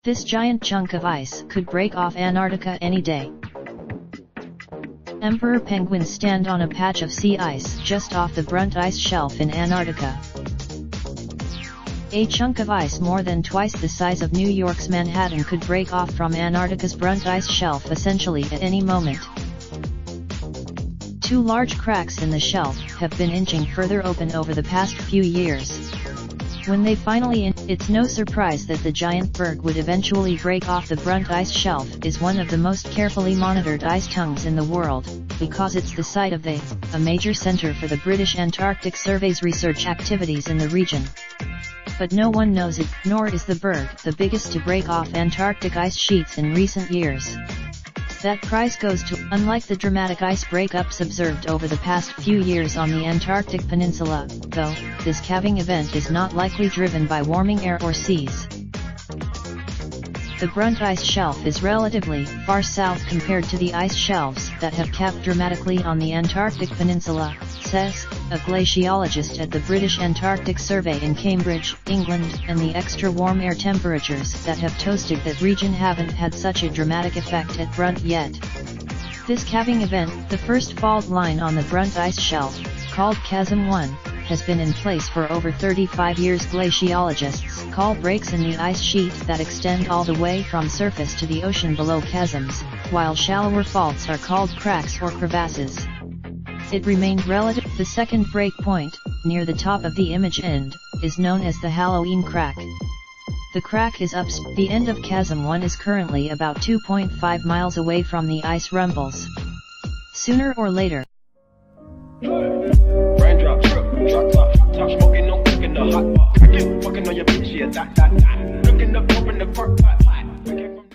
This giant chunk of ice could break off Antarctica any day. Emperor penguins stand on a patch of sea ice just off the Brunt ice shelf in Antarctica. A chunk of ice more than twice the size of New York's Manhattan could break off from Antarctica's Brunt ice shelf essentially at any moment. Two large cracks in the shelf have been inching further open over the past few years. When they finally it's no surprise that the giant berg would eventually break off the Brunt ice shelf is one of the most carefully monitored ice tongues in the world, because it's the site of a major center for the British Antarctic Survey's research activities in the region. But no one knows it, nor is the berg the biggest to break off Antarctic ice sheets in recent years. That prize goes to, unlike the dramatic ice breakups observed over the past few years on the Antarctic Peninsula, though, this calving event is not likely driven by warming air or seas. The Brunt ice shelf is relatively far south compared to the ice shelves that have calved dramatically on the Antarctic Peninsula, says a glaciologist at the British Antarctic Survey in Cambridge, England, and the extra warm air temperatures that have toasted that region haven't had such a dramatic effect at Brunt yet. This calving event, the first fault line on the Brunt ice shelf, called Chasm 1, has been in place for over 35 years. Glaciologists call breaks in the ice sheet that extend all the way from surface to the ocean below chasms, while shallower faults are called cracks or crevasses. It remained relative. The second break point, near the top of the image end, is known as the Halloween crack. The crack is the end of Chasm 1 is currently about 2.5 miles away from the ice rumbles. Sooner or later, raindrop, drop top, smoking, no cooking the hot pot. Fucking on your bitch, yeah, that. Looking up, open the park, pot.